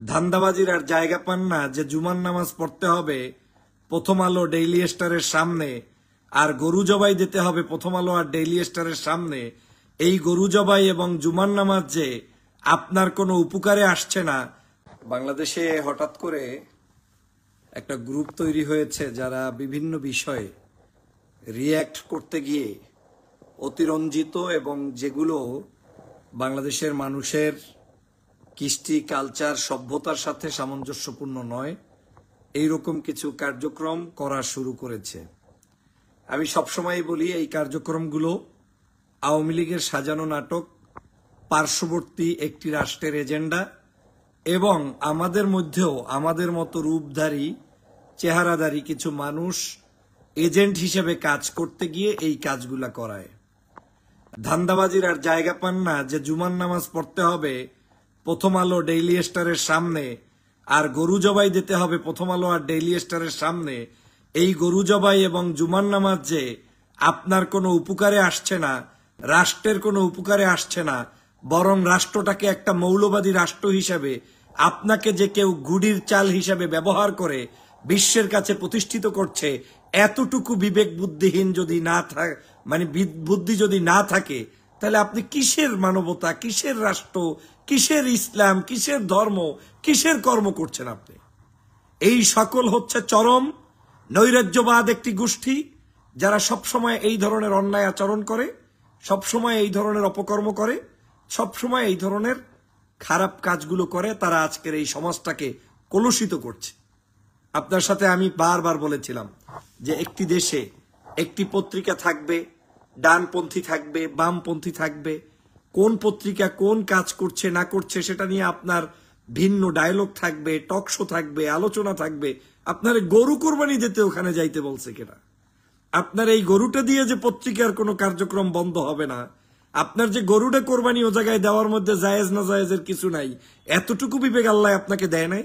ধান্দাবাজির আর জায়গা পান না যে জুমার নামাজ পড়তে হবে প্রথম আলো ডেইলি স্টারের সামনে, আর গরু জবাই দিতে হবে প্রথম আলো আর ডেইলি স্টারের সামনে। এই গরু জবাই এবং জুমার নামাজ যে আপনার কোনো উপকারে আসছে না। বাংলাদেশে হঠাৎ করে একটা গ্রুপ তৈরি হয়েছে যারা বিভিন্ন বিষয়ে রিয়্যাক্ট করতে গিয়ে অতিরঞ্জিত এবং যেগুলো বাংলাদেশের মানুষের কৃষ্টি কালচার সভ্যতার সাথে সামঞ্জস্যপূর্ণ নয়, এইরকম কিছু কার্যক্রম করা শুরু করেছে। আমি সবসময় বলি এই কার্যক্রমগুলো আওয়ামী লীগের সাজানো নাটক, পার্শ্ববর্তী একটি রাষ্ট্রের এজেন্ডা এবং আমাদের মধ্যেও আমাদের মতো রূপধারী চেহারাধারী কিছু মানুষ এজেন্ট হিসেবে কাজ করতে গিয়ে এই কাজগুলা করায়। ধান্দাবাজির আর জায়গা পান না যে জুমার নামাজ পড়তে হবে প্রথম আলো ডেইলি স্টারের সামনে, আর গরু জবাই দিতে হবে প্রথম আলো আর ডেইলি স্টারের সামনে। এই গরু জবাই এবং জুমার নামাজ যে আপনার কোনো উপকারে আসছে না, রাষ্ট্রের কোনো উপকারে আসছে না, বরং রাষ্ট্রটাকে একটা মৌলবাদী রাষ্ট্র হিসেবে আপনাকে যে কেউ গুড়ির চাল হিসেবে ব্যবহার করে বিশ্বের কাছে প্রতিষ্ঠিত করছে, এতটুকু বিবেক বুদ্ধিহীন যদি না থাকে, মানে বুদ্ধি যদি না থাকে, তাহলে আপনি কিসের মানবতা, কিসের রাষ্ট্র, কিসের ইসলাম, কিসের ধর্ম, কিসের কর্ম করছেন আপনি? এই সকল হচ্ছে চরম নৈরাজ্যবাদ একটি গোষ্ঠী, যারা সবসময় এই ধরনের অন্যায় আচরণ করে, সবসময় এই ধরনের অপকর্ম করে, সবসময় এই ধরনের খারাপ কাজগুলো করে। তারা আজকের এই সমাজটাকে কলুষিত করছে। আপনার সাথে আমি বারবার বলেছিলাম যে একটি দেশে একটি পত্রিকা থাকবে, ডানপন্থী থাকবে, বামপন্থী থাকবে, কোন পত্রিকা কোন কাজ করছে না করছে সেটা নিয়ে আপনার ভিন্ন ডায়লগ থাকবে, টক শো থাকবে, আলোচনা থাকবে। আপনার গরু কোরবানি দিতে ওখানে যাইতে বলছে কেনা? আপনার এই গরুটা দিয়ে যে পত্রিকার কোনো কার্যক্রম বন্ধ হবে না, আপনার যে গরুটা কোরবানি ও জায়গায় দেওয়ার মধ্যে জায়েজ না জায়েজের কিছু নাই, এতটুকু বিবেক আল্লাহ আপনাকে দেয় নাই?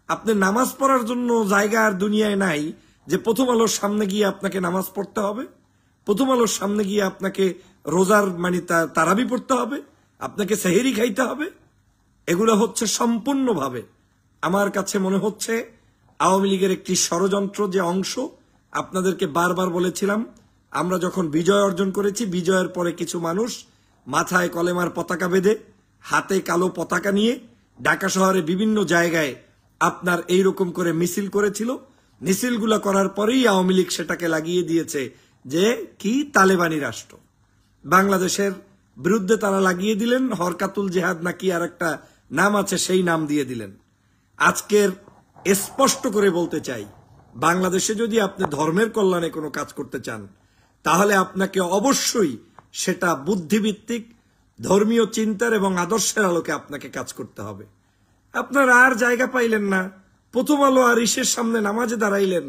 আপনি নামাজ পড়ার জন্য জায়গা আর দুনিয়ায় নাই যে প্রথম আলোর সামনে গিয়ে আপনাকে নামাজ পড়তে হবে, প্রথম আলোর সামনে গিয়ে আপনাকে রোজার মানে তারাবি পড়তে হবে, আপনাকে সেহেরি খাইতে হবে। এগুলো হচ্ছে সম্পূর্ণভাবে আমার কাছে মনে হচ্ছে আওয়ামী লীগের একটি ষড়যন্ত্র যে অংশ। আপনাদেরকে বারবার বলেছিলাম, আমরা যখন বিজয় অর্জন করেছি, বিজয়ের পরে কিছু মানুষ মাথায় কলেমার পতাকা বেঁধে হাতে কালো পতাকা নিয়ে ঢাকা শহরে বিভিন্ন জায়গায় আপনার এইরকম করে মিছিল করেছিল। মিছিলগুলো করার পরেই আওয়ামী লীগ সেটাকে লাগিয়ে দিয়েছে যে কি তালেবানি রাষ্ট্র। বাংলাদেশের বিরুদ্ধে তারা লাগিয়ে দিলেন হরকাতুল জেহাদ নাকি আর একটা নাম আছে, সেই নাম দিয়ে দিলেন। আজকের স্পষ্ট করে বলতে চাই, বাংলাদেশে যদি আপনি ধর্মের কল্যাণে কোনো কাজ করতে চান, তাহলে আপনাকে অবশ্যই সেটা বুদ্ধিভিত্তিক ধর্মীয় চিন্তার এবং আদর্শের আলোকে আপনাকে কাজ করতে হবে। আপনারা আর জায়গা পাইলেন না, প্রথম আলো আর ইসের সামনে নামাজে দাঁড়াইলেন।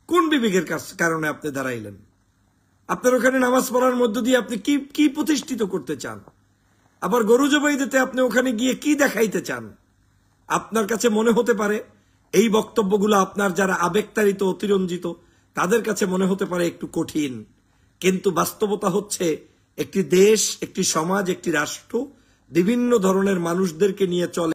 কোন বিবেকের কারণে আপনি দাঁড়াইলেন? আপনার ওখানে নামাজ পড়ার মধ্য দিয়ে আপনি কি কি প্রতিষ্ঠিত করতে চান? আবার গরু জবাই দিতে আপনি ওখানে গিয়ে কি দেখাইতে চান? আপনার কাছে মনে হতে পারে এই বক্তব্যগুলো আপনার যারা আবেগতাড়িত, অতিরঞ্জিত, তাদের কাছে মনে হতে পারে একটু কঠিন, কিন্তু বাস্তবতা হচ্ছে একটি দেশ, একটি সমাজ, একটি রাষ্ট্র বিভিন্ন ধরনের মানুষদেরকে নিয়ে চলে।